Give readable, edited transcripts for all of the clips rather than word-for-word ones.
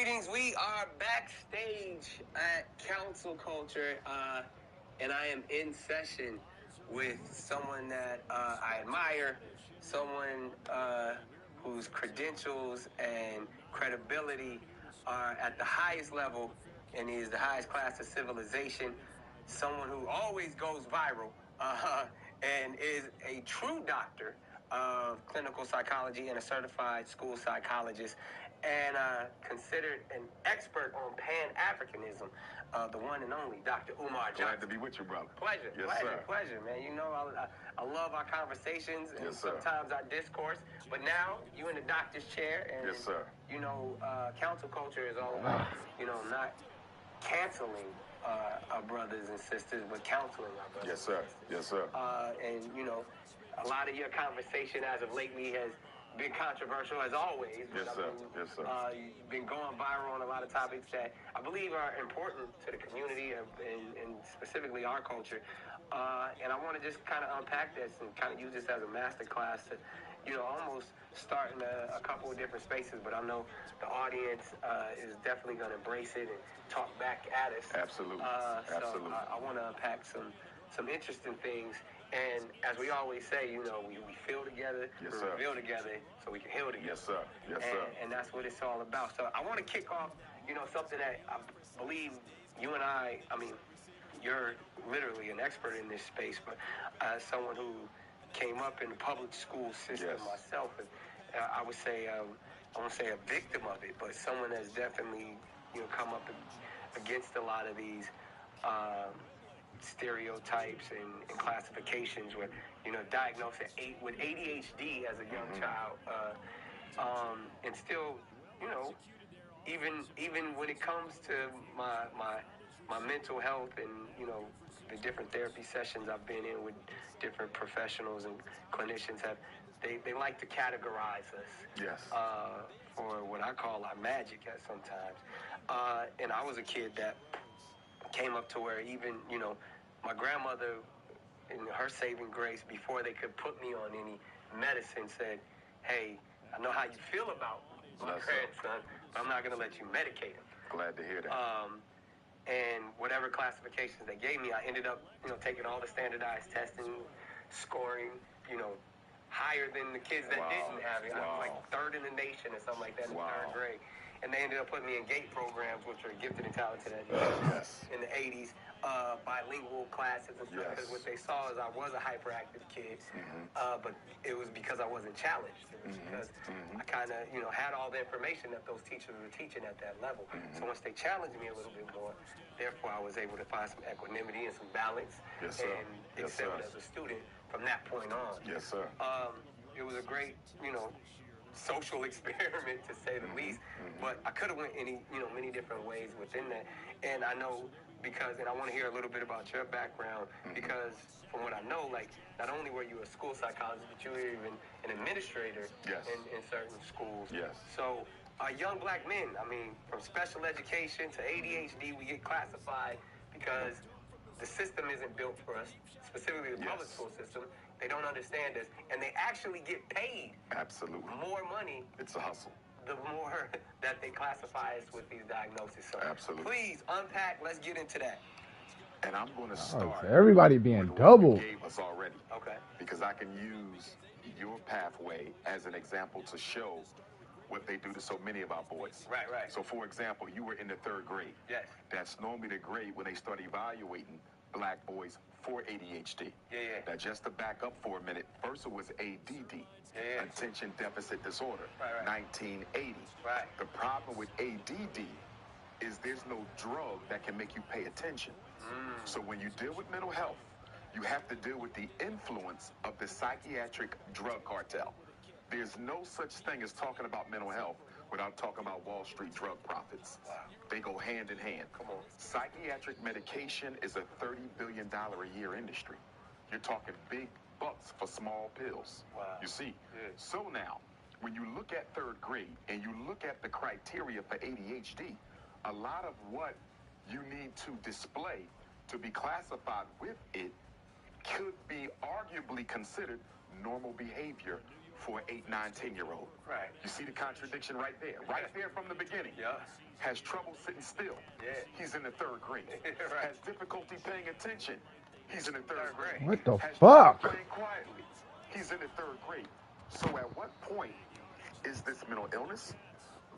Greetings. We are backstage at Council Culture, and I am in session with someone that I admire, someone whose credentials and credibility are at the highest level, and he is the highest class of civilization, someone who always goes viral, and is a true doctor of clinical psychology and a certified school psychologist, and considered an expert on Pan-Africanism, the one and only Dr. Umar Johnson. Glad to be with you, brother. Pleasure, yes, pleasure, man. You know, I love our conversations and yes, sometimes our discourse, but now you in the doctor's chair, and yes, sir. You know, council culture is all about, you know, not canceling our brothers and sisters, but counseling our brothers. Yes, sir. Yes, sir. And you know, a lot of your conversation as of lately has been controversial, as always. Yes, sir. Yes, sir. You've been going viral on a lot of topics that I believe are important to the community and specifically our culture. And I want to just kind of unpack this and kind of use this as a master class to, you know, almost start in a couple of different spaces. But I know the audience is definitely going to embrace it and talk back at us. Absolutely. Absolutely. So I want to unpack some interesting things. And as we always say, you know, we feel together, yes, we sir. reveal together, so we can heal together. Yes, sir. Yes, sir. And that's what it's all about. So I want to kick off, you know, something that I believe you and I mean, you're literally an expert in this space, but someone who came up in the public school system yes. myself, and I would say, I won't say a victim of it, but someone that's definitely, you know, come up against a lot of these stereotypes and classifications where, you know, diagnosed with ADHD as a young child, and still, you know, even when it comes to my mental health and, you know, the different therapy sessions I've been in with different professionals and clinicians they like to categorize us yes. For what I call our magic at sometimes. And I was a kid that came up to where even, you know, my grandmother, in her saving grace, before they could put me on any medicine, said, hey, I know how you feel about my grandson, but I'm not going to let you medicate him. Glad to hear that. And whatever classifications they gave me, I ended up, you know, taking all the standardized testing, scoring, you know, higher than the kids that didn't have it. I was like third in the nation or something like that in third grade. And they ended up putting me in GATE programs, which are gifted and talented education in the 80s, bilingual classes and stuff. Because what they saw is I was a hyperactive kid, but it was because I wasn't challenged. It was because I kind of, you know, had all the information that those teachers were teaching at that level. So once they challenged me a little bit more, therefore I was able to find some equanimity and some balance and excel as a student from that point on. Yes, sir. It was a great, you know, social experiment, to say the least, but I could have went many different ways within that. And I know because, and I want to hear a little bit about your background, because from what I know, like, not only were you a school psychologist, but you were even an administrator in certain schools. Yes. So young black men, I mean, from special education to ADHD, we get classified because the system isn't built for us, specifically the public school system. They don't understand us, and they actually get paid more money. It's a hustle. The more that they classify us with these diagnoses. So please unpack. Let's get into that. And I'm going to start. So everybody being doubled. Gave us already. Okay. Because I can use your pathway as an example to show what they do to so many of our boys. Right. So, for example, you were in the third grade. Yes. That's normally the grade when they start evaluating black boys for ADHD. Yeah. Now, just to back up for a minute, first it was ADD, Attention Deficit Disorder, 1980. Right. The problem with ADD is there's no drug that can make you pay attention. So when you deal with mental health, you have to deal with the influence of the psychiatric drug cartel. There's no such thing as talking about mental health without talking about Wall Street drug profits. They go hand in hand. Come on. Psychiatric medication is a $30 billion a year industry. You're talking big bucks for small pills. Wow. You see? So now, when you look at third grade and you look at the criteria for ADHD, a lot of what you need to display to be classified with it could be arguably considered normal behavior for an 8, 9, 10-year-old. Right. You see the contradiction right there. Right there from the beginning. Yeah. Has trouble sitting still. Yeah. He's in the 3rd grade. Right. Has difficulty paying attention. He's in the 3rd grade. What the Has fuck? trouble playing quietly. He's in the 3rd grade. So at what point is this mental illness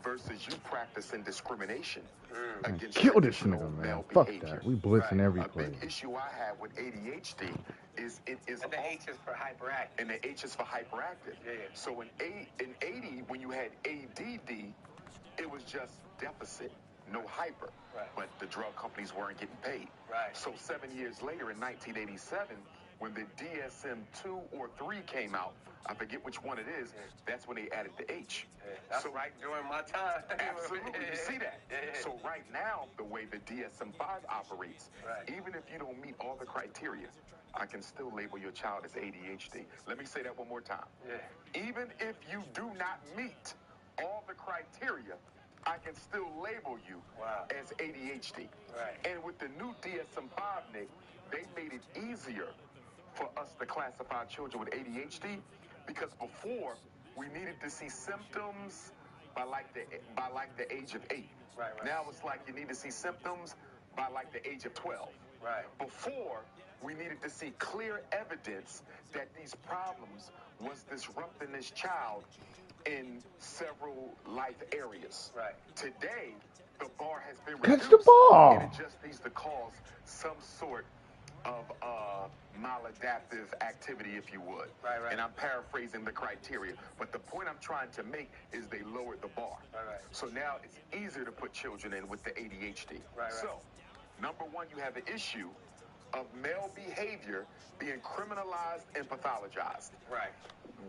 versus you practicing discrimination against Kill this traditional nigga, man. male Fuck behavior? that. We blitzing every A play. big issue I have with ADHD is it is And the H is for hyperactive. and the H is for hyperactive. Yeah. So in 80, when you had ADD, it was just deficit, no hyper. Right. But the drug companies weren't getting paid. Right. So 7 years later, in 1987, when the DSM-2 or 3 came out, I forget which one it is, that's when they added the H. Yeah. That's right during my time. Absolutely, you see that? Yeah. So right now, the way the DSM-5 operates, Right. even if you don't meet all the criteria, I can still label your child as ADHD. Let me say that one more time. Yeah. Even if you do not meet all the criteria, I can still label you as ADHD. Right. And with the new DSM-5, Nick, they made it easier for us to classify children with ADHD because before we needed to see symptoms by like the age of 8. Right. Now it's like you need to see symptoms by like the age of 12. Right. Before, we needed to see clear evidence that these problems was disrupting this child in several life areas. Right. Today, the bar has been Catch reduced. the ball. And it just needs to cause some sort of maladaptive activity, if you would. Right. And I'm paraphrasing the criteria. But the point I'm trying to make is they lowered the bar. Right. So now it's easier to put children in with the ADHD. Right. So, number one, you have an issue of male behavior being criminalized and pathologized. Right.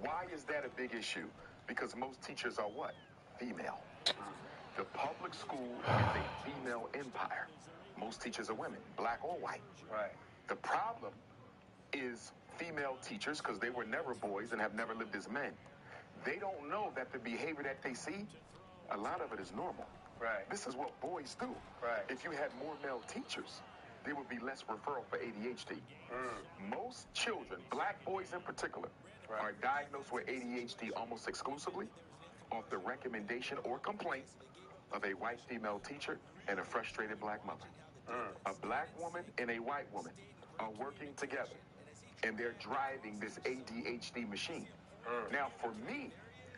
Why is that a big issue? Because most teachers are what? Female. The public school is a female empire. Most teachers are women, black or white. Right. The problem is female teachers, because they were never boys and have never lived as men, they don't know that the behavior that they see, a lot of it is normal. Right. This is what boys do. Right. If you had more male teachers, there would be less referral for ADHD. Most children, black boys in particular, are diagnosed with ADHD almost exclusively off the recommendation or complaint of a white female teacher and a frustrated black mother. A black woman and a white woman are working together, and they're driving this ADHD machine. Now, for me,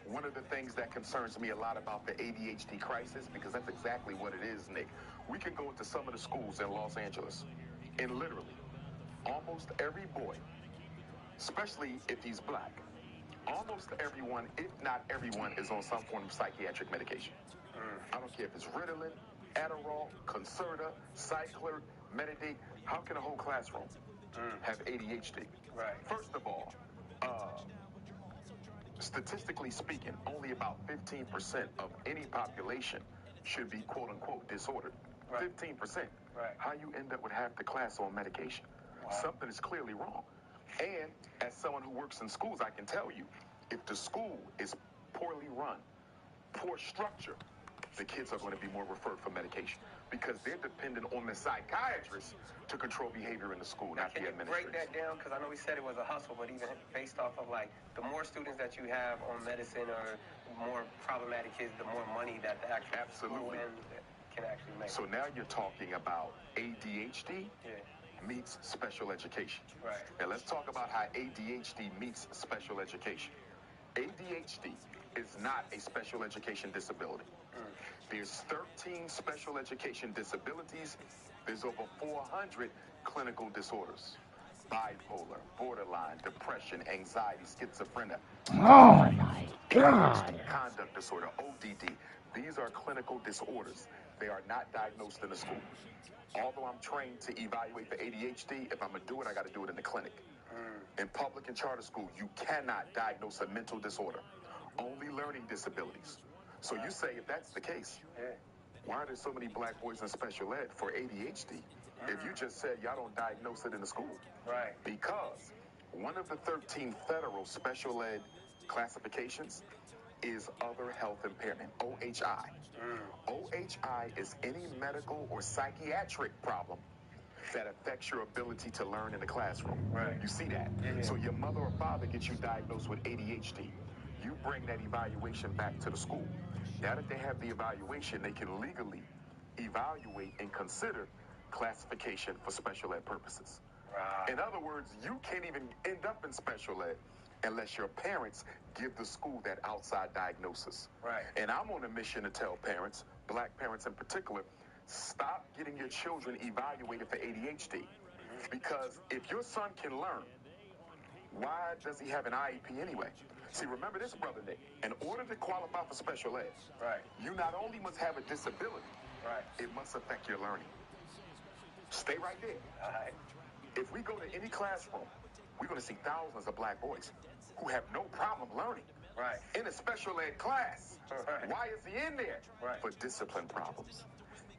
one of the things that concerns me a lot about the ADHD crisis, because that's exactly what it is, Nick. We can go into some of the schools in Los Angeles, and literally, almost every boy, especially if he's black, almost everyone, if not everyone, is on some form of psychiatric medication. I don't care if it's Ritalin, Adderall, Concerta, Cycler, Metadate. How can a whole classroom have ADHD? Right. First of all, statistically speaking, only about 15% of any population should be quote-unquote disordered. Right. 15%. Right. How you end up with half the class on medication? Something is clearly wrong. And as someone who works in schools, I can tell you, if the school is poorly run, poor structure, the kids are going to be more referred for medication because they're dependent on the psychiatrist to control behavior in the school, not the Can you break that down? Because I know we said it was a hustle, but even based off of like the more students that you have on medicine or more problematic kids, the more money that the actual school can actually make. So now you're talking about ADHD meets special education. Right. Now let's talk about how ADHD meets special education. ADHD is not a special education disability. There's 13 special education disabilities. There's over 400 clinical disorders. Bipolar, borderline, depression, anxiety, schizophrenia. Oh my God. Conduct disorder, ODD. These are clinical disorders. They are not diagnosed in the school. Although I'm trained to evaluate for ADHD, if I'm going to do it, I got to do it in the clinic. In public and charter school, you cannot diagnose a mental disorder. Only learning disabilities. So you say, if that's the case, why are there so many black boys in special ed for ADHD if you just said y'all don't diagnose it in the school? Right. Because one of the 13 federal special ed classifications is other health impairment, OHI. OHI is any medical or psychiatric problem that affects your ability to learn in the classroom. Right. You see that? So your mother or father gets you diagnosed with ADHD. you bring that evaluation back to the school. Now that they have the evaluation, they can legally evaluate and consider classification for special ed purposes. Right. In other words, you can't even end up in special ed unless your parents give the school that outside diagnosis. Right. And I'm on a mission to tell parents, black parents in particular, stop getting your children evaluated for ADHD. Because if your son can learn, why does he have an IEP anyway? See, remember this, Brother Nick. In order to qualify for special ed, right, you not only must have a disability, right, it must affect your learning. Stay right there. All right. If we go to any classroom, we're going to see thousands of black boys who have no problem learning. Right. In a special ed class. Right. Why is he in there? Right. For discipline problems.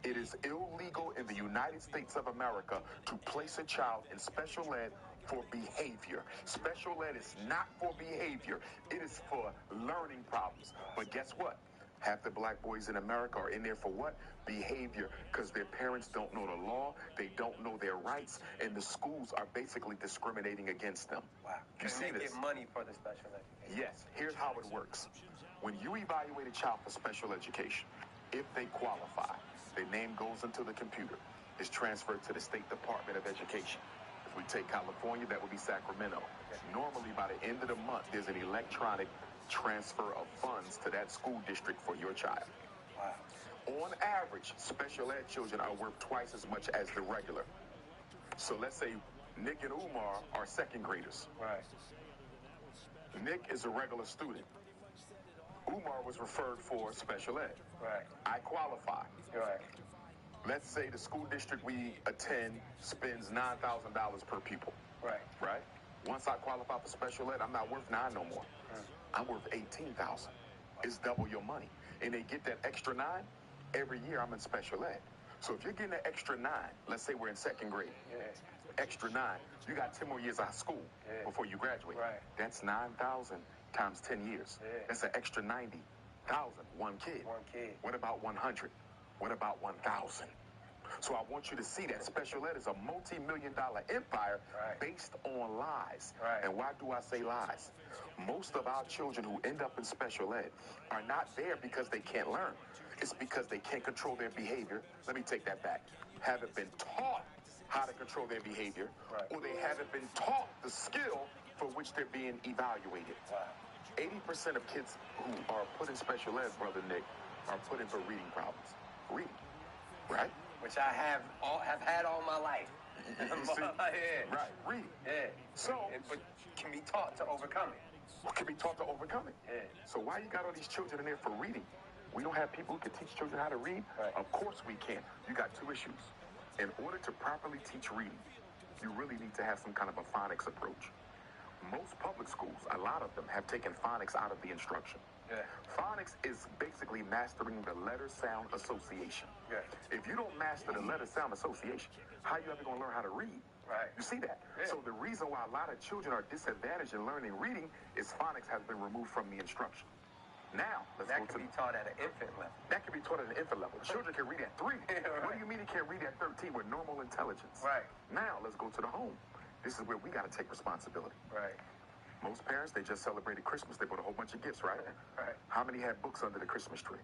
It is illegal in the United States of America to place a child in special ed for behavior. Special ed is not for behavior. It is for learning problems. But guess what? Half the black boys in America are in there for what? Behavior, because their parents don't know the law, they don't know their rights, and the schools are basically discriminating against them. Wow. You see they this? get money for the special education. Yes. Here's how it works. When you evaluate a child for special education, if they qualify, their name goes into the computer. It's transferred to the State Department of Education. If we take California, that would be Sacramento. Normally, by the end of the month, there's an electronic transfer of funds to that school district for your child. Wow. On average, special ed children are worth twice as much as the regular. So let's say Nick and Umar are second graders. Right. Nick is a regular student. Umar was referred for special ed. Right. I qualify. Right. Let's say the school district we attend spends $9,000 per pupil. Right. Right? Once I qualify for special ed, I'm not worth $9 no more. I'm worth $18,000. It's double your money. And they get that extra $9 every year I'm in special ed. So if you're getting an extra $9, let's say we're in second grade. Yeah. Extra $9, you got 10 more years out of school before you graduate. Right. That's 9,000 times 10 years. Yeah. That's an extra 90,000. One kid. One kid. What about 100? What about 1,000? So I want you to see that special ed is a multi-million-dollar empire based on lies. Right. And why do I say lies? Most of our children who end up in special ed are not there because they can't learn. It's because they can't control their behavior. Let me take that back. Haven't been taught how to control their behavior, or they haven't been taught the skill for which they're being evaluated. 80% of kids who are put in special ed, Brother Nick, are put in for reading problems. Reading, right? Which I have had all my life. You see? Yeah. Right, reading. Yeah. So, but can be taught to overcome it. Can be taught to overcome it. Yeah. So why you got all these children in there for reading? We don't have people who can teach children how to read? Right. Of course we can. You got two issues. In order to properly teach reading, you really need to have some kind of a phonics approach. Most public schools, a lot of them, have taken phonics out of the instruction. Yeah. Phonics is basically mastering the letter-sound association. Yeah. If you don't master the letter-sound association, how you ever going to learn how to read? Right. You see that? Yeah. So the reason why a lot of children are disadvantaged in learning reading is phonics has been removed from the instruction. Now, let's That go can to be taught at an infant level. That can be taught at an infant level. Children can read at 3. Yeah, right. What do you mean they can't read at 13 with normal intelligence? Right. Now, let's go to the home. This is where we got to take responsibility. Right. Most parents, they just celebrated Christmas. They bought a whole bunch of gifts, right? Right. How many had books under the Christmas tree?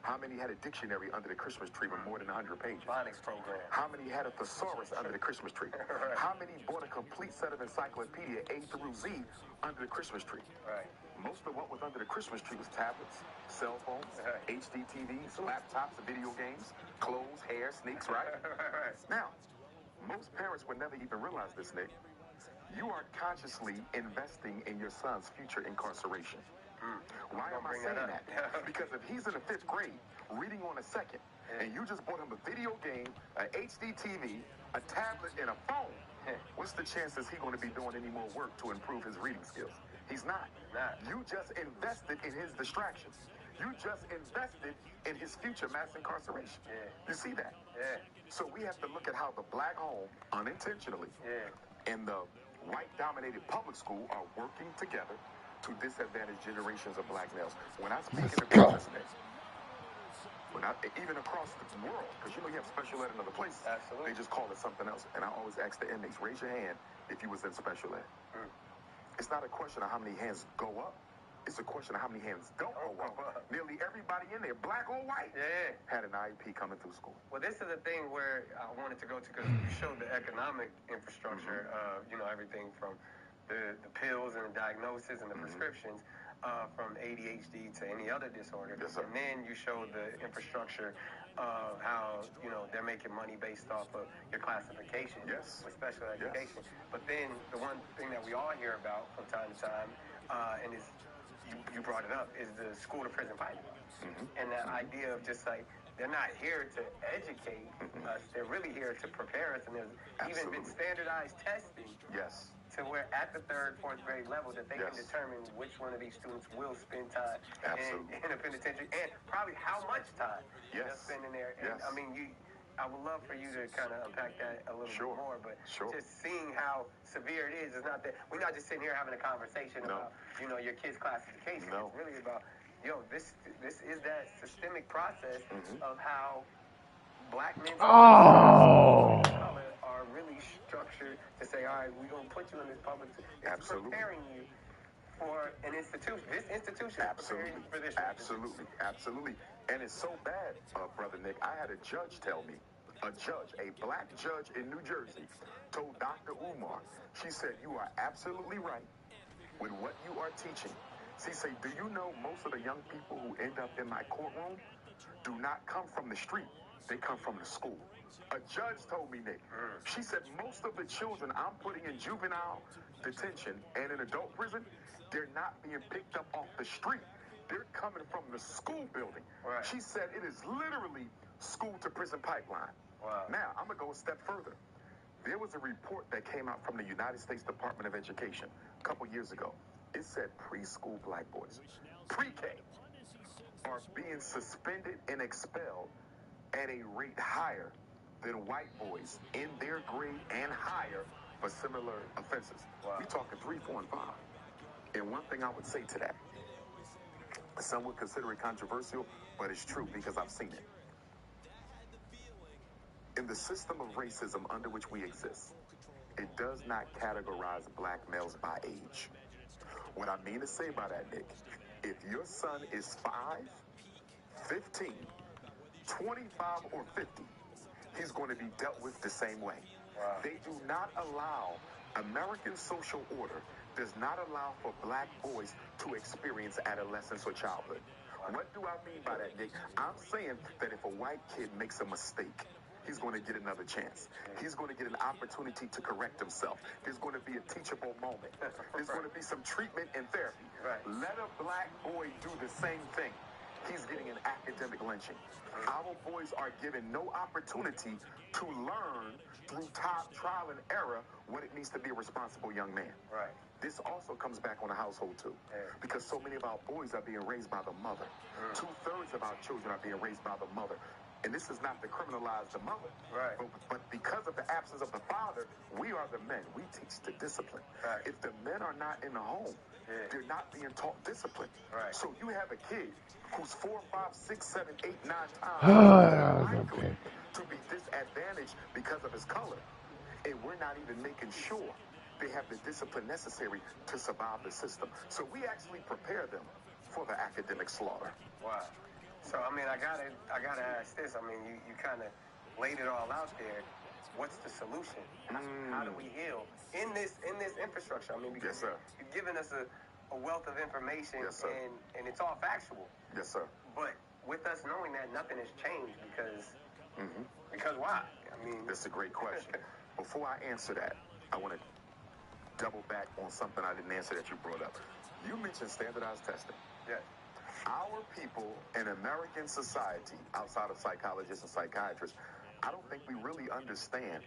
How many had a dictionary under the Christmas tree with more than 100 pages? Phonics program. How many had a thesaurus under the Christmas tree? Right. How many bought a complete set of encyclopedia A through Z under the Christmas tree? Right. Most of what was under the Christmas tree was tablets, cell phones, HD TVs, laptops, video games, clothes, hair, sneaks, right? Now, most parents would never even realize this, Nick. You are consciously investing in your son's future incarceration. Why am I saying that? Because if he's in the 5th grade, reading on a second, and you just bought him a video game, an HD TV, a tablet, and a phone, what's the chances he's going to be doing any more work to improve his reading skills? He's not. You just invested in his distractions. You just invested in his future mass incarceration. You see that? So we have to look at how the black home, unintentionally, and the white-dominated public school are working together to disadvantage generations of black males. When I speak in the business, even across the world, because you have special ed in other places, Absolutely. they just call it something else. And I always ask the inmates, raise your hand if you was in special ed. It's not a question of how many hands go up. It's a question of how many hands don't go up. Nearly everybody in there, black or white, had an IEP coming through school. Well, this is the thing where I wanted to go to, because you showed the economic infrastructure of, everything from the pills and the diagnosis and the prescriptions, from ADHD to any other disorder. Yes, sir. And then you showed the infrastructure of how, they're making money based off of your classification with special education. But then the one thing that we all hear about from time to time, and is you brought it up, is the school to prison pipeline. And that idea of just like, they're not here to educate us, they're really here to prepare us. And there's even been standardized testing to where at the 3rd, 4th grade level that they can determine which one of these students will spend time in a penitentiary, and probably how much time they'll spend in there. And I mean, I would love for you to kind of unpack that a little bit more, but just seeing how severe it is not that we're not just sitting here having a conversation about, your kid's classification. It's really about, this is that systemic process of how black men of color are really structured to say, all right, we're going to put you in this public. It's preparing you for an institution. This institution is preparing you for this. Absolutely. And it's so bad, Brother Nick. I had a judge tell me, a black judge in New Jersey, told Dr. Umar, she said, you are absolutely right with what you are teaching. She said, do you know most of the young people who end up in my courtroom do not come from the street? They come from the school. A judge told me, Nick, she said most of the children I'm putting in juvenile detention and in adult prison, they're not being picked up off the street. They're coming from the school building. She said it is literally school to prison pipeline. Now, I'm going to go a step further. There was a report that came out from the United States Department of Education a couple years ago. It said preschool black boys, pre-K, are being suspended and expelled at a rate higher than white boys in their grade and higher for similar offenses. We're talking 3, 4, and 5. And one thing I would say to that, some would consider it controversial, but it's true because I've seen it. In the system of racism under which we exist, it does not categorize black males by age. What I mean to say by that, Nick, if your son is 5, 15, 25, or 50, he's going to be dealt with the same way. They do not allow, American social order does not allow for black boys to experience adolescence or childhood. What do I mean by that, Nick? I'm saying that if a white kid makes a mistake, he's going to get another chance. He's going to get an opportunity to correct himself. There's going to be a teachable moment. There's going to be some treatment and therapy. Let a black boy do the same thing. He's getting an academic lynching. Our boys are given no opportunity to learn through trial and error what it means to be a responsible young man. This also comes back on the household too, because so many of our boys are being raised by the mother. 2/3 of our children are being raised by the mother. And this is not to criminalize the mother, but because of the absence of the father, we are the men. We teach the discipline. If the men are not in the home, they're not being taught discipline. So you have a kid who's 4, 5, 6, 7, 8, 9 times likely to be disadvantaged because of his color, and we're not even making sure they have the discipline necessary to survive the system. So we actually prepare them for the academic slaughter. So, I mean, I gotta ask this. I mean, you kind of laid it all out there. What's the solution? How do we heal in this infrastructure? I mean, because you've given us a wealth of information, and it's all factual. But with us knowing that, nothing has changed because why? I mean, that's a great question. Before I answer that, I want to double back on something I didn't answer that you brought up. You mentioned standardized testing. Our people in American society, outside of psychologists and psychiatrists, I don't think we really understand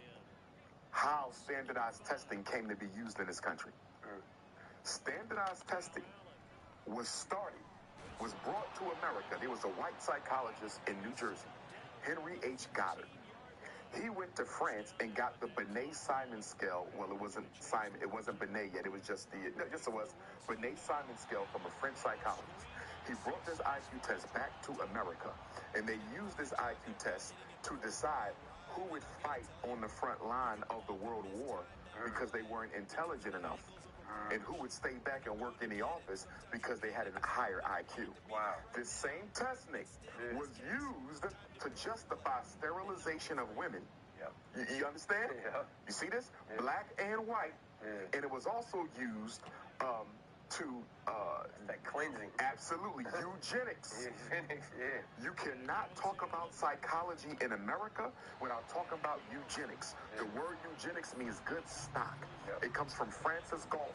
how standardized testing came to be used in this country. Standardized testing was brought to America. There was a white psychologist in New Jersey, Henry H. Goddard. He went to France and got the Binet-Simon scale. Well, it wasn't Simon. It wasn't Binet yet. It was just Binet-Simon scale from a French psychologist. He brought this IQ test back to America, and they used this IQ test to decide who would fight on the front line of the World War because they weren't intelligent enough and who would stay back and work in the office because they had a higher IQ. Wow. This same test, Nick, was used to justify sterilization of women. Yep. You understand? Yeah. You see this? Yeah. Black and white. Yeah. And it was also used to that cleansing. Absolutely. Eugenics. Eugenics, yeah. You cannot talk about psychology in America without talking about eugenics. Yeah. The word eugenics means good stock. Yep. It comes from Francis Galton,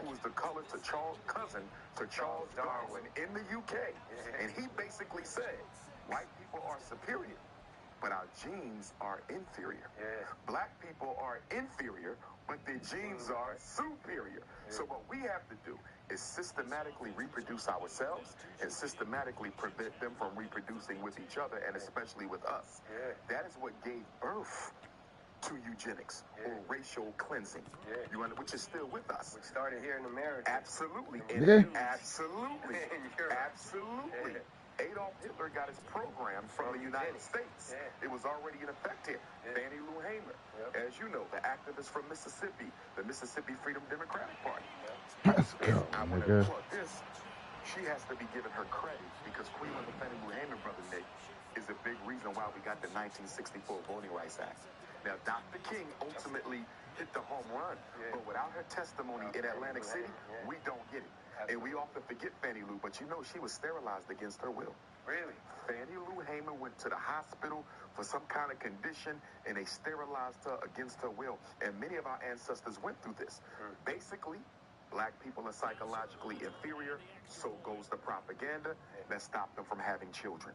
who was the cousin to Charles Darwin in the UK. Yeah. And he basically said, white people are superior, but our genes are inferior. Yeah. Black people are inferior, but their genes are superior. Yeah. So what we have to do is systematically reproduce ourselves and systematically prevent them from reproducing with each other and especially with us. Yeah. That is what gave birth to eugenics or racial cleansing, which is still with us. Which started here in America. Absolutely. Absolutely. Absolutely. Yeah. Adolf Hitler got his program from the United States. Yeah. It was already in effect here. Yeah. Fannie Lou Hamer, as you know, the activist from Mississippi, the Mississippi Freedom Democratic Party. Let's go, I want to plug this. She has to be given her credit because Queen of the Fannie Lou Hamer, Brother Nick, is a big reason why we got the 1964 Voting Rights Act. Now, Dr. King ultimately hit the home run, but without her testimony in Atlantic City, we don't get it. And we often forget Fannie Lou, but you know she was sterilized against her will. Really? Fannie Lou Hamer went to the hospital for some kind of condition, and they sterilized her against her will. And many of our ancestors went through this. Basically, black people are psychologically inferior, so goes the propaganda that stopped them from having children.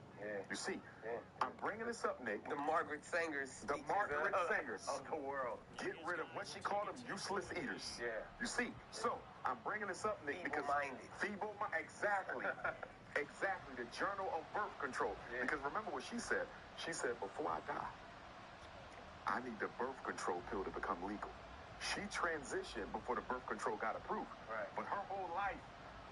You see, I'm bringing this up, Nick. The Margaret Sangers. The Margaret Sangers of the world. Get rid of what she called them, useless eaters. Yeah. You see, so I'm bringing this up, Nick, because feeble-minded. Exactly. Exactly. The Journal of Birth Control. Yeah. Because remember what she said. She said, before I die, I need the birth control pill to become legal. She transitioned before the birth control got approved. Right. But her whole life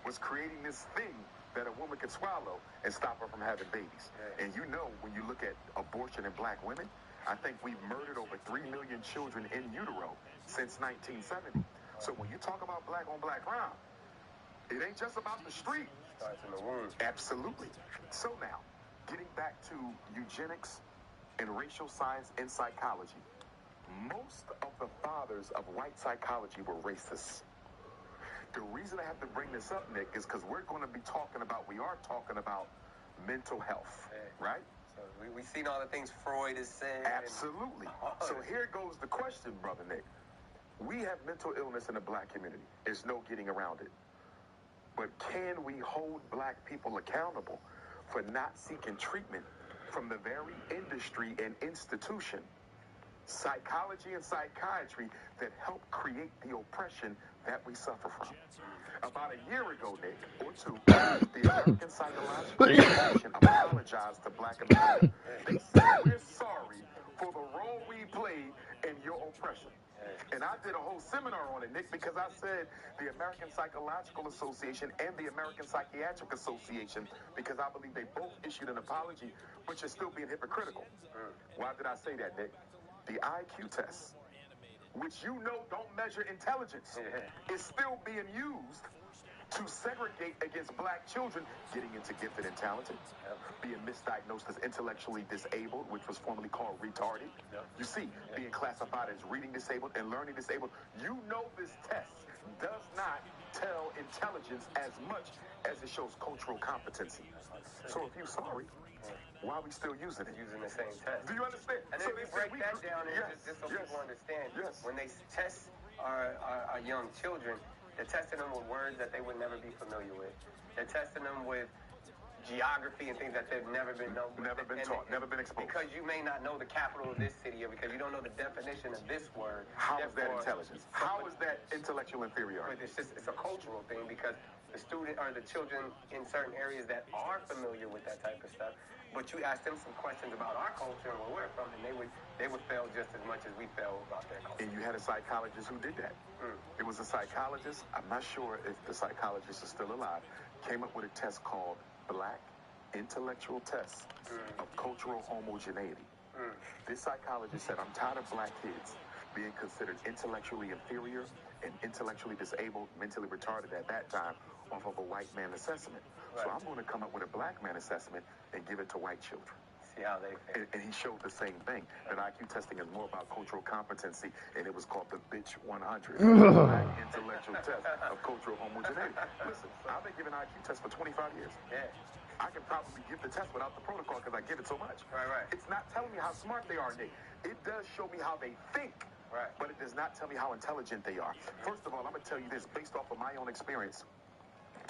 was creating this thing that a woman could swallow and stop her from having babies. Yeah. And you know, when you look at abortion in black women, I think we've murdered over 3 million children in utero since 1970. So when you talk about black on black crime, it ain't just about the street. It starts in the womb. Absolutely. So now, getting back to eugenics and racial science and psychology, most of the fathers of white psychology were racists. The reason I have to bring this up, Nick, is because we are talking about mental health, right? So we've seen all the things Freud has said. Absolutely. So here goes the question, Brother Nick. We have mental illness in the black community. There's no getting around it. But can we hold black people accountable for not seeking treatment from the very industry and institution, psychology and psychiatry, that help create the oppression that we suffer from? About a year ago, Nick, or two, the American Psychological Association apologized to black America. They said, we're sorry for the role we played in your oppression. And I did a whole seminar on it, Nick, because I said the American Psychological Association and the American Psychiatric Association, because I believe they both issued an apology, but you're still being hypocritical. Why did I say that, Nick? The IQ test, which you know don't measure intelligence, is still being used to segregate against black children getting into gifted and talented, being misdiagnosed as intellectually disabled, which was formerly called retarded. You see, being classified as reading disabled and learning disabled. You know this test does not tell intelligence as much as it shows cultural competency. So if you're sorry, why are we still using it? Using the same test. Do you understand? And then so if you break that down, just so people understand, when they test our young children, they're testing them with words that they would never be familiar with. They're testing them with geography and things that they've never been taught, never been exposed. Because you may not know the capital of this city, or because you don't know the definition of this word. How is that intelligence? How is that intellectual inferiority? It's a cultural thing, because the student or the children in certain areas that are familiar with that type of stuff, but you ask them some questions about our culture and where we're from, and they would fail just as much as we fail about their culture. And you had a psychologist who did that. It was a psychologist, I'm not sure if the psychologist is still alive, came up with a test called Black Intellectual Test of Cultural Homogeneity. This psychologist said, I'm tired of black kids being considered intellectually inferior and intellectually disabled, mentally retarded at that time off of a white man assessment. Right. So I'm going to come up with a black man assessment and give it to white children. See how they feel. And he showed the same thing, that IQ testing is more about cultural competency, and it was called the Bitch 100, black intellectual test of cultural homogeneity. Listen, I've been giving IQ tests for 25 years. Yeah. I can probably give the test without the protocol because I give it so much. Right. It's not telling me how smart they are, Nick. It does show me how they think, but it does not tell me how intelligent they are. First of all, I'm going to tell you this, based off of my own experience,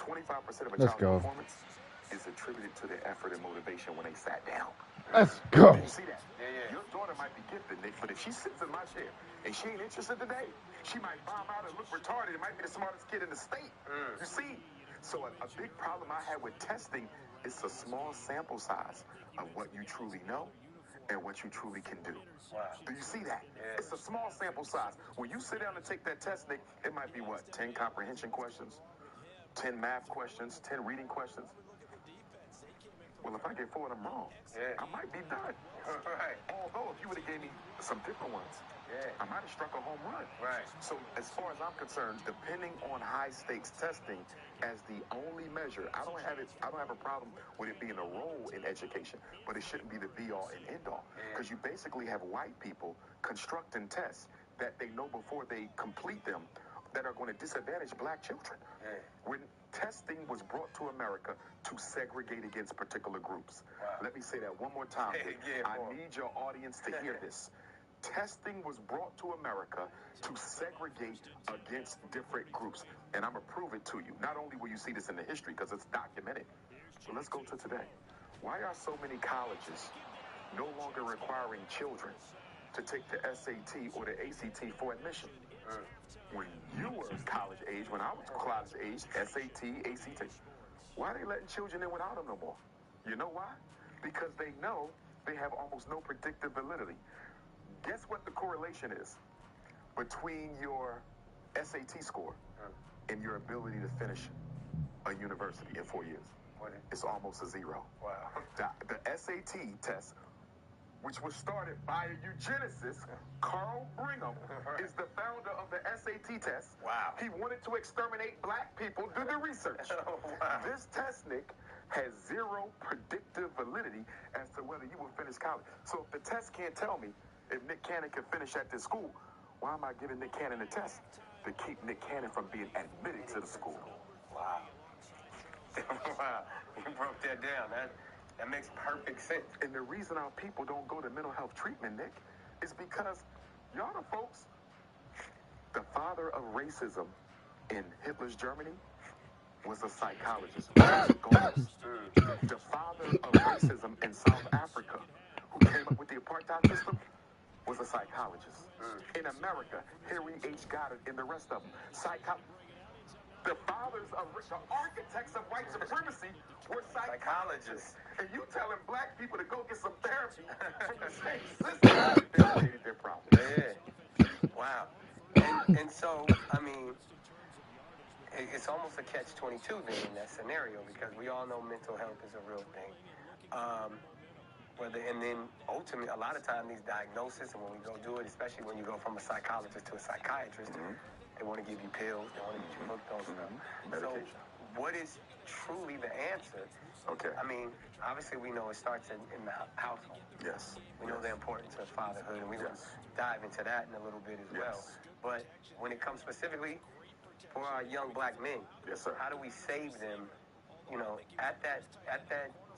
25% of a child's performance is attributed to their effort and motivation when they sat down. Let's go. You see that? Yeah. Your daughter might be gifted, Nick, but if she sits in my chair and she ain't interested today, she might bomb out and look retarded. It might be the smartest kid in the state. You see? So a big problem I had with testing is a small sample size of what you truly know and what you truly can do. Wow. Do you see that? Yeah. It's a small sample size. When you sit down and take that test, Nick, it might be, 10 comprehension questions, 10 math questions, 10 reading questions. Well, if I get 4 of them wrong, I might be done. Right. Although, if you would have gave me some different ones, I might have struck a home run. Right. So, as far as I'm concerned, depending on high-stakes testing as the only measure, I don't have a problem with it being a role in education, but it shouldn't be the be-all and end-all. Because you basically have white people constructing tests that they know before they complete them that are going to disadvantage black children. When testing was brought to America to segregate against particular groups. Let me say that one more time. I need your audience to hear this. Testing was brought to America to segregate against different groups. And I'm going to prove it to you. Not only will you see this in the history, because it's documented, but let's go to today. Why are so many colleges no longer requiring children to take the SAT or the ACT for admission? When you were college age, when I was college age, SAT, ACT, why are they letting children in without them no more? You know why? Because they know they have almost no predictive validity. Guess what the correlation is between your SAT score and your ability to finish a university in 4 years? It's almost a zero. Wow. The SAT test, which was started by a eugenicist, Carl Brigham, is the founder of the SAT test. Wow. He wanted to exterminate black people. Do the research. Wow. This test, Nick, has zero predictive validity as to whether you will finish college. So if the test can't tell me if Nick Cannon can finish at this school, why am I giving Nick Cannon a test? To keep Nick Cannon from being admitted to the school. Wow. Wow. You broke that down. That makes perfect sense. And the reason our people don't go to mental health treatment, Nick, is because y'all the folks, the father of racism in Hitler's Germany was a psychologist. The father of racism in South Africa, who came up with the apartheid system, was a psychologist. In America, Harry H. Goddard and the rest of them, the fathers of the architects of white supremacy were psychologists. And you telling black people to go get some therapy from the same system that created their problem. Wow. And so, I mean, it's almost a catch-22 then in that scenario, because we all know mental health is a real thing. And then ultimately, a lot of times these diagnoses, and when we go do it, especially when you go from a psychologist to a psychiatrist, they want to give you pills, they want to get you hooked on stuff. So what is truly the answer? Okay. I mean, obviously we know it starts in the household. Yes. We know the importance of fatherhood, and we will dive into that in a little bit as well. But when it comes specifically for our young black men, how do we save them, at that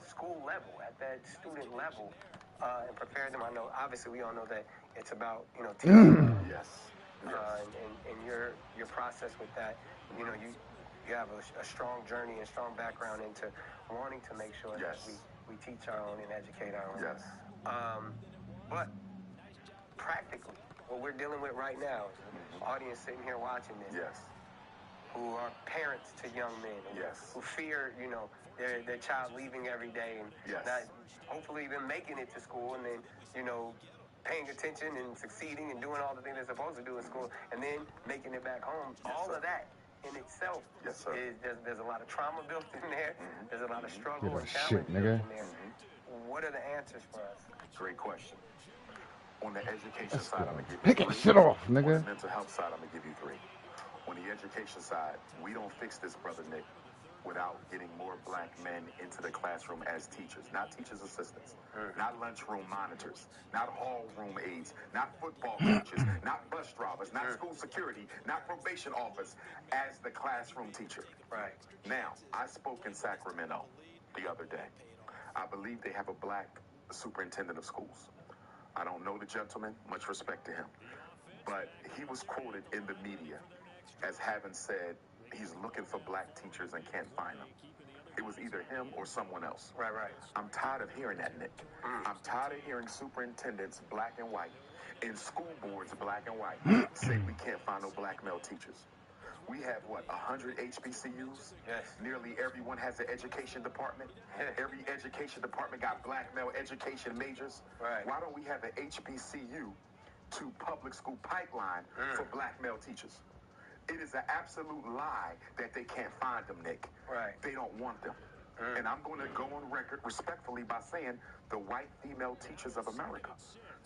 school level, at that student level, and prepare them? I know, obviously, we all know that it's about, teaching. And your process with that, you have a strong journey and strong background into wanting to make sure that we teach our own and educate our own. But practically, what we're dealing with right now, audience sitting here watching this, who are parents to young men, who fear, their child leaving every day and not, hopefully them making it to school and then, paying attention and succeeding and doing all the things they're supposed to do in school and then making it back home. All of that in itself is there's a lot of trauma built in there. There's a lot of struggle and challenge built in there. What are the answers for us? Great question. On the education Let's side, go. I'm going to give you Picking 3. shit off, On the nigga. mental health side, I'm going to give you 3. On the education side, we don't fix this, Brother Nick, without getting more black men into the classroom as teachers, not teachers' assistants, not lunchroom monitors, not hall room aides, not football coaches, not bus drivers, not school security, not probation office, as the classroom teacher. Right. Now, I spoke in Sacramento the other day. I believe they have a black superintendent of schools. I don't know the gentleman, much respect to him. But he was quoted in the media as having said he's looking for black teachers and can't find them. It was either him or someone else. Right. I'm tired of hearing that, Nick. I'm tired of hearing superintendents, black and white, and school boards, black and white, say we can't find no black male teachers. We have, 100 HBCUs? Yes. Nearly everyone has an education department. Every education department got black male education majors. Right. Why don't we have an HBCU to public school pipeline for black male teachers? It is an absolute lie that they can't find them, Nick. Right. They don't want them. And I'm going to go on record respectfully by saying the white female teachers of America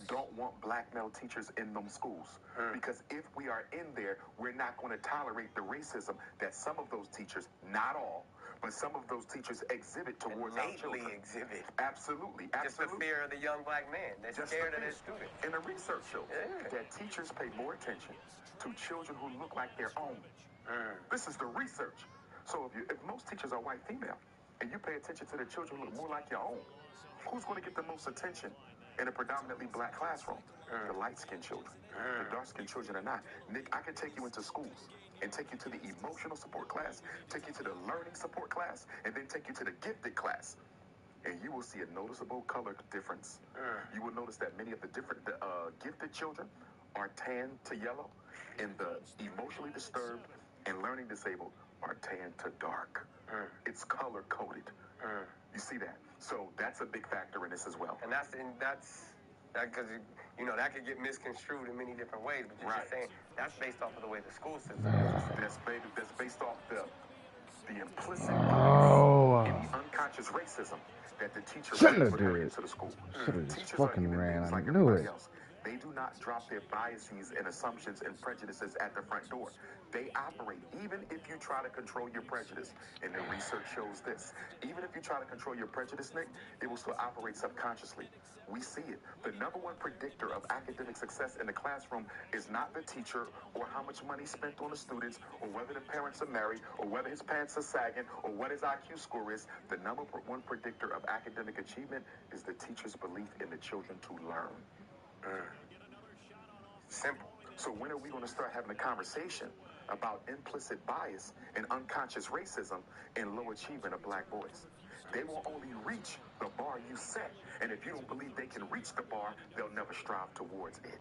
don't want black male teachers in them schools. Because if we are in there, we're not going to tolerate the racism that some of those teachers, not all, but some of those teachers exhibit towards our children. Exhibit. Absolutely. Just the fear of the young black man. They're scared of their students. And the research shows that teachers pay more attention to children who look like their own. This is the research. So if most teachers are white female, and you pay attention to the children who look more like your own, who's going to get the most attention in a predominantly black classroom? The light-skinned children. The dark-skinned children are not. Nick, I can take you into schools and take you to the emotional support class, take you to the learning support class, and then take you to the gifted class. And you will see a noticeable color difference. You will notice that many of the gifted children are tan to yellow, and the emotionally disturbed and learning disabled are tan to dark. It's color coded. You see that? So that's a big factor in this as well. And that's because that could get misconstrued in many different ways. But you're just saying that's based off of the way the school system is. That's based off the implicit bias and the unconscious racism that the teacher brings into the school. Should've just fucking ran. I knew it. They do not drop their biases and assumptions and prejudices at the front door. They operate, even if you try to control your prejudice, and the research shows this, even if you try to control your prejudice, Nick, it will still operate subconsciously. We see it. The number one predictor of academic success in the classroom is not the teacher or how much money spent on the students or whether the parents are married or whether his pants are sagging or what his IQ score is. The number one predictor of academic achievement is the teacher's belief in the children to learn. Simple. So when are we going to start having a conversation about implicit bias and unconscious racism in low achievement of black boys? They will only reach the bar you set. And if you don't believe they can reach the bar, they'll never strive towards it.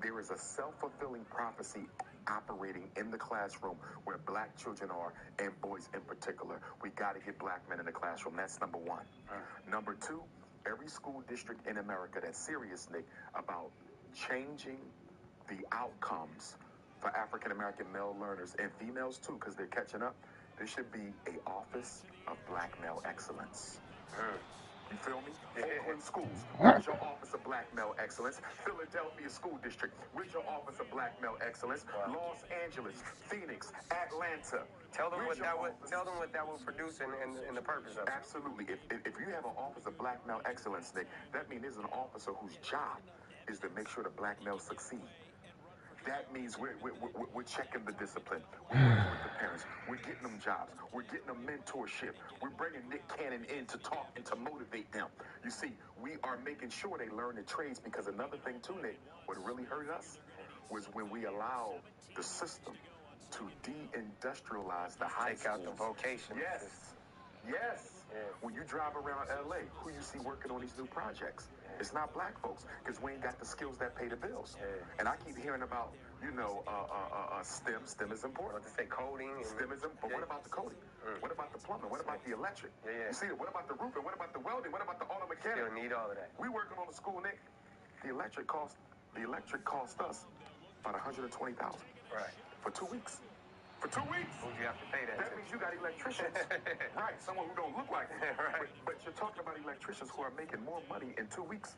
There is a self-fulfilling prophecy operating in the classroom where black children are, and boys in particular. We got to get black men in the classroom. That's number one. Number two, every school district in America that's serious, Nick, about changing the outcomes for African-American male learners and females too, because they're catching up, there should be an Office of Black Male Excellence. You feel me? Oakland schools, where's your Office of Black Male Excellence? Philadelphia School District, where's your Office of Black Male Excellence? Los Angeles, Phoenix, Atlanta. Tell them what that will produce and the purpose of it. Absolutely. If you have an Office of Black Male Excellence, Nick, that means there's an officer whose job is to make sure the black males succeed. That means we're checking the discipline. We're working with the parents. We're getting them jobs. We're getting them mentorship. We're bringing Nick Cannon in to talk and to motivate them. You see, we are making sure they learn the trades, because another thing too, Nick, what really hurt us was when we allowed the system to de-industrialize the high schools. Take out the vocation. Yes. When you drive around LA, who you see working on these new projects? It's not black folks, because we ain't got the skills that pay the bills. And I keep hearing about, STEM. STEM is important. Let's say coding. STEM is important. But what about the coding? What about the plumbing? What about the electric? You see, what about the roofing? What about the welding? What about the auto mechanic? Still need all of that. We working on the school, Nick. The electric cost us about $120,000. Right. For 2 weeks. For 2 weeks. Who'd you have to pay that? That means you got electricians. Right, someone who don't look like it. Right. But you're talking about electricians who are making more money in 2 weeks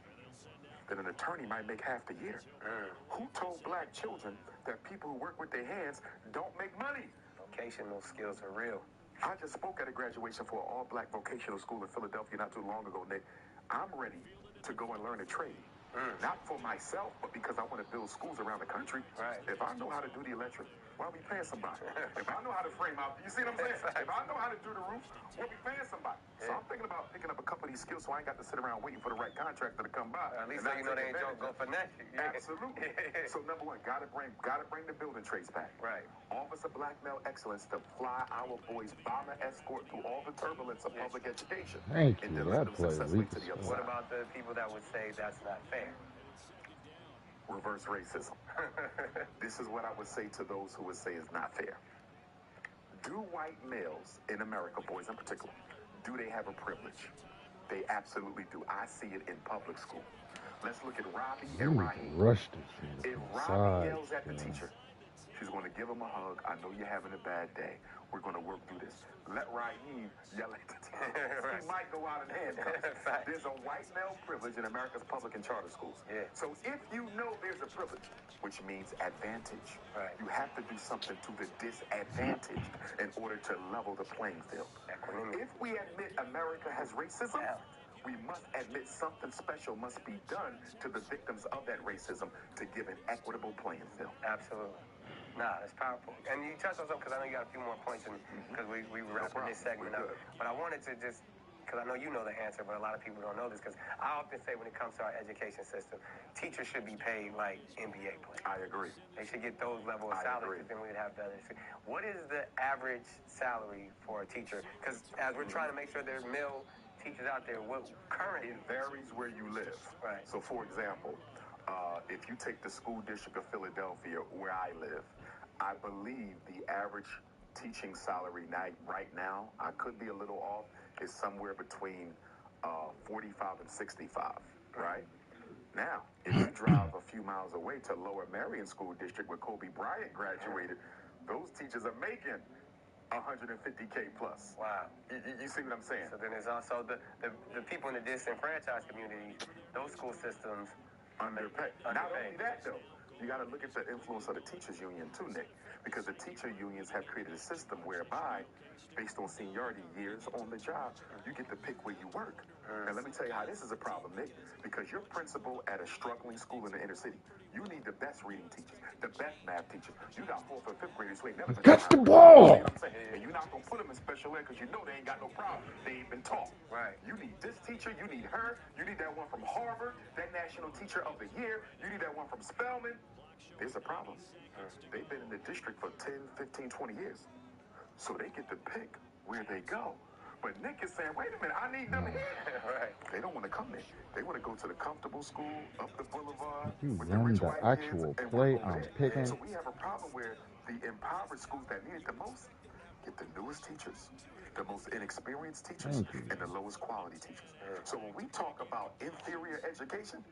then an attorney might make half the year. Who told black children that people who work with their hands don't make money? Vocational skills are real. I just spoke at a graduation for an all-black vocational school in Philadelphia not too long ago, Nick. I'm ready to go and learn a trade. Not for myself, but because I want to build schools around the country. Right. If I know how to do the electric, why are we paying somebody? If I know how to frame out, you see what I'm saying? If I know how to do the roof, we'll be paying somebody. So I'm thinking about picking up a couple of these skills so I ain't got to sit around waiting for the right contractor to come by. At least so you know they ain't go finesse you. Absolutely. So number one, gotta bring the building trades back. Right. Office of Black Male Excellence to fly our boys bomber escort through all the turbulence of public education. Thank and you. deliver That them play successfully weak to the as other What side. about the people that would say that's not fair? Reverse racism. This is what I would say to those who would say it's not fair. Do white males in America, boys in particular, do they have a privilege? They absolutely do. I see it in public school. Let's look at Robbie and Raheem. Rush this If from Robbie side, yells at the teacher, she's going to give him a hug. I know you're having a bad day. We're going to work through this. Let Raheem yell at the teacher. Right. He might go out in handcuffs. There's a white male privilege in America's public and charter schools. Yeah. So if you know there's a privilege, which means advantage, Right. you have to do something to the disadvantaged in order to level the playing field. Equanimity. If we admit America has racism, we must admit something special must be done to the victims of that racism to give an equitable playing field. Absolutely. Nah, that's powerful. And you touched on something because I know you got a few more points because we were wrapping this segment up. But I wanted to just, because I know you know the answer, but a lot of people don't know this, because I often say when it comes to our education system, teachers should be paid like NBA players. I agree. They should get those level of salaries, then we'd have better. What is the average salary for a teacher? Because as we're trying to make sure there's male teachers out there, what current? It varies where you live. Right. So, for example, if you take the school district of Philadelphia, where I live, I believe the average teaching salary right now, I could be a little off, is somewhere between 45 and 65, right? Now, if you drive a few miles away to Lower Marion School District where Kobe Bryant graduated, those teachers are making $150K plus. Wow. You see what I'm saying? So then there's also the people in the disenfranchised communities, those school systems underpaid. Not only that, though, you got to look at the influence of the teachers union too, Nick, because the teacher unions have created a system whereby, based on seniority years on the job, you get to pick where you work. And let me tell you how this is a problem, Nick, because you're principal at a struggling school in the inner city. You need the best reading teachers, the best math teachers. You got 4th or 5th graders who ain't never been Catch the ball! You know what I'm saying? And you're not going to put them in special ed because you know they ain't got no problem. They ain't been taught. Right. You need this teacher. You need her. You need that one from Harvard, that national teacher of the year. You need that one from Spelman. There's a problem. They've been in the district for 10, 15, 20 years. So they get to pick where they go. But Nick is saying, wait a minute, I need them here. Right. They don't want to come there. They want to go to the comfortable school, up the boulevard. You with run rich the white actual kids, and play work over I'm there. picking. So we have a problem where the impoverished schools that need it the most get the newest teachers, the most inexperienced teachers, and the lowest quality teachers. So when we talk about inferior education,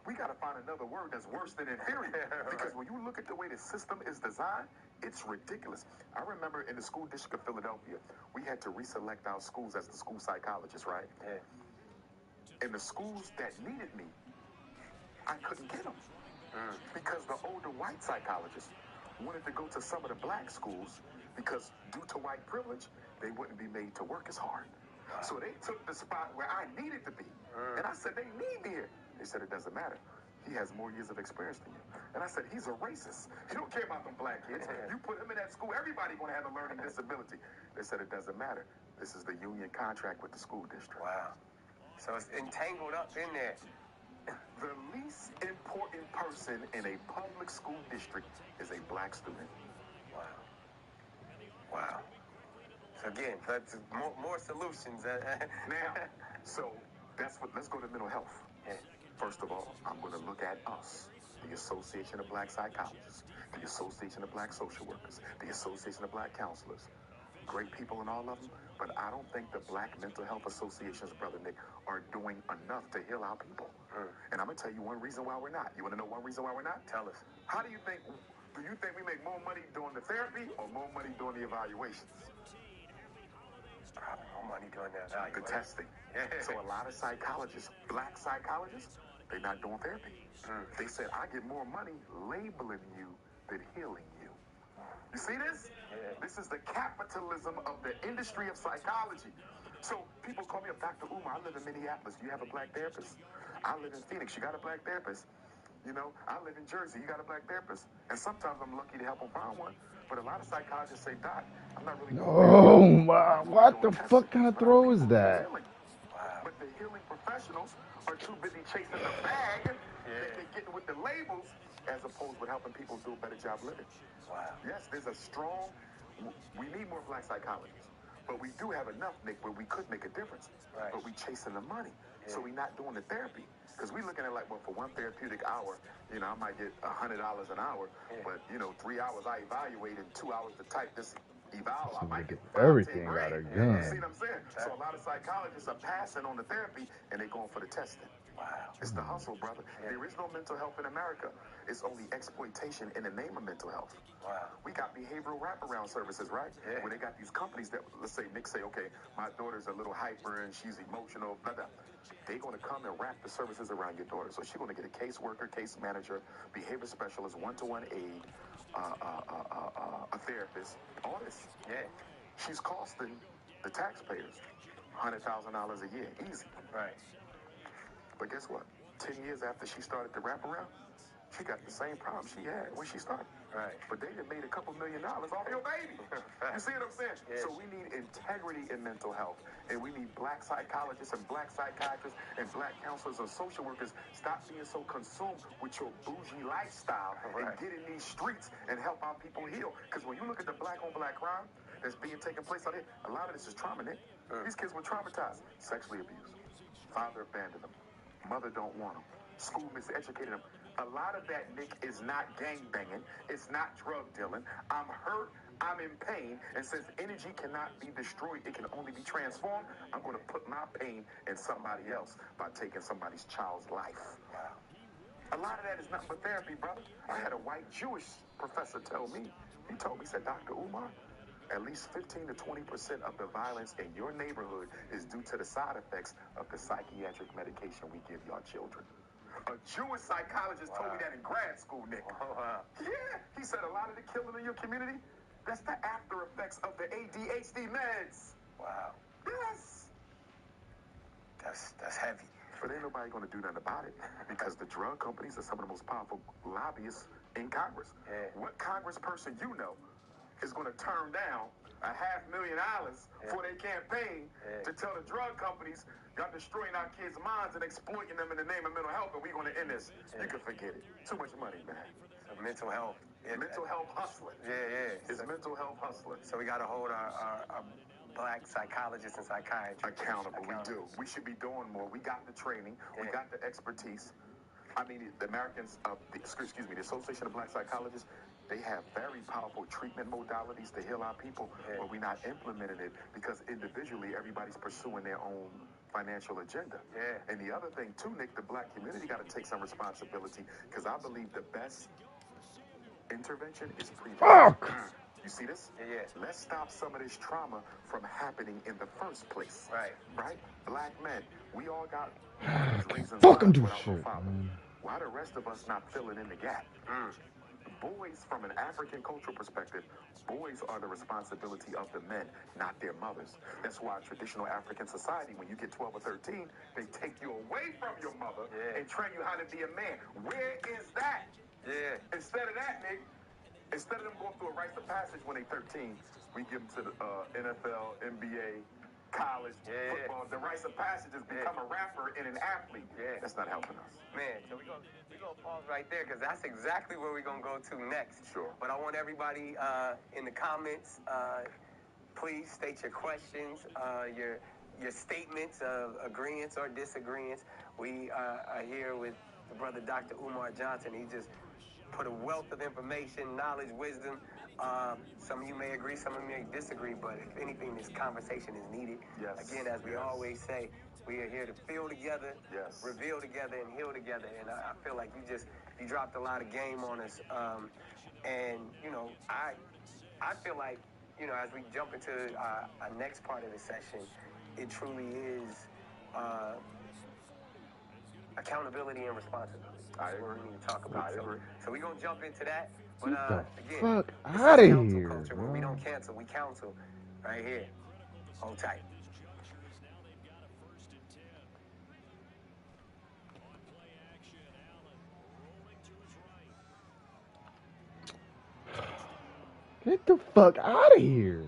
we got to find another word that's worse than inferior. Because when you look at the way the system is designed, it's ridiculous. I remember in the school district of Philadelphia, we had to reselect our schools as the school psychologist, right? Yeah. And the schools that needed me, I couldn't get them. Because the older white psychologists wanted to go to some of the black schools because due to white privilege, they wouldn't be made to work as hard. So they took the spot where I needed to be. And I said, they need me here. They said, it doesn't matter. He has more years of experience than you. And I said, he's a racist. He don't care about them black kids. You put him in that school, everybody going to have a learning disability. They said, it doesn't matter. This is the union contract with the school district. Wow. So it's entangled up in there. The least important person in a public school district is a black student. Wow. Wow. So again, that's more solutions. Now, so let's go to mental health. Yeah. First of all, I'm going to look at us, the Association of Black Psychologists, the Association of Black Social Workers, the Association of Black Counselors. Great people in all of them, but I don't think the Black Mental Health Associations, Brother Nick, are doing enough to heal our people. And I'm going to tell you one reason why we're not. You want to know one reason why we're not? Tell us. How do you think we make more money doing the therapy or more money doing the evaluations? Probably more money doing that. The testing. So a lot of psychologists, black psychologists, They're not doing therapy. They said, I get more money labeling you than healing you. You see this? This is the capitalism of the industry of psychology. So people call me up, Dr. Umar, I live in Minneapolis. Do you have a black therapist? I live in Phoenix. You got a black therapist? You know, I live in Jersey. You got a black therapist? And sometimes I'm lucky to help them find one. But a lot of psychologists say, Doc, I'm not really... Oh, my. What the fuck kind of throw is that? But the healing professionals are too busy chasing the bag that they're getting with the labels as opposed with helping people do a better job living. Wow. Yes, there's a strong... We need more black psychologists. But we do have enough, Nick, where we could make a difference. Right. But we chasing the money. So we're not doing the therapy. Because we're looking at like, well, for one therapeutic hour, you know, I might get $100 an hour. But, you know, 3 hours I evaluate and 2 hours to type this eval. I might get everything out of gun. See what I'm saying? So a lot of psychologists are passing on the therapy and they're going for the testing. Wow. It's the hustle, brother. There is no mental health in America. It's only exploitation in the name of mental health. Wow. We got behavioral wraparound services, right? Where they got these companies that, let's say, Nick say, okay, my daughter's a little hyper and she's emotional, blah, blah. They're going to come and wrap the services around your daughter. So she's going to get a caseworker, case manager, behavior specialist, one-to-one aid, a therapist, all this. Yeah. She's costing the taxpayers $100,000 a year, easy. Right. But guess what? 10 years after she started the wraparound, she got the same problem she had when she started. Right. But they done made a couple $1 million off your baby. You see what I'm saying? Yeah. So we need integrity in mental health. And we need black psychologists and black psychiatrists and black counselors and social workers. Stop being so consumed with your bougie lifestyle and get in these streets and help our people heal. Because when you look at the black-on-black crime that's being taken place out here, a lot of this is trauma, Nick. These kids were traumatized, sexually abused. Father abandoned them. Mother don't want them. School miseducated them. A lot of that, Nick, is not gang-banging. It's not drug dealing. I'm hurt. I'm in pain. And since energy cannot be destroyed, it can only be transformed, I'm going to put my pain in somebody else by taking somebody's child's life. A lot of that is nothing but therapy, brother. I had a white Jewish professor tell me, he told me, he said, Dr. Umar, at least 15 to 20% of the violence in your neighborhood is due to the side effects of the psychiatric medication we give y'all children. A Jewish psychologist told me that in grad school, Nick. Yeah, he said a lot of the killing in your community, that's the after effects of the ADHD meds. Wow. Yes. That's heavy. But ain't nobody going to do nothing about it because the drug companies are some of the most powerful lobbyists in Congress. What congressperson you know is going to turn down $500,000 for their campaign to tell the drug companies y'all destroying our kids' minds and exploiting them in the name of mental health, and we're going to end this? You can forget it. Too much money, man. Mental health. Mental health hustling. It's mental health hustling. So we got to hold our black psychologists and psychiatrists accountable. We do. We should be doing more. We got the training. We got the expertise. I mean, the Americans, the Association of Black Psychologists, they have very powerful treatment modalities to heal our people, but we're not implementing it because individually everybody's pursuing their own financial agenda. And the other thing, too, Nick, the black community got to take some responsibility because I believe the best intervention is prevention. You see this? Let's stop some of this trauma from happening in the first place. Right? Black men, we all got reasons fucking do without no shit, father. man. Why the rest of us not filling in the gap? Boys, from an African cultural perspective, boys are the responsibility of the men, not their mothers. That's why traditional African society, when you get 12 or 13, they take you away from your mother and train you how to be a man. Where is that? Instead of that, Nick, instead of them going through a rites of passage when they're 13, we give them to the NFL, NBA, college, football. The rites of passage is become a rapper and an athlete. That's not helping us. Man, so we're going to pause right there because that's exactly where we're going to go to next. Sure. But I want everybody in the comments, please state your questions, your statements of agreements or disagreements. We are here with the brother Dr. Umar Johnson. He just put a wealth of information, knowledge, wisdom. Some of you may agree, some of you may disagree, but if anything, this conversation is needed. Again, as we always say, we are here to feel together, reveal together, and heal together. And I feel like you dropped a lot of game on us. And, you know, I feel like, you know, as we jump into our next part of the session, it truly is accountability and responsibility. That's what we need to talk about. So we're going to jump into that. But Get the again, fuck this out is of counsel here, culture, bro. where we don't cancel, we counsel right here. Hold tight. Get the fuck out of here.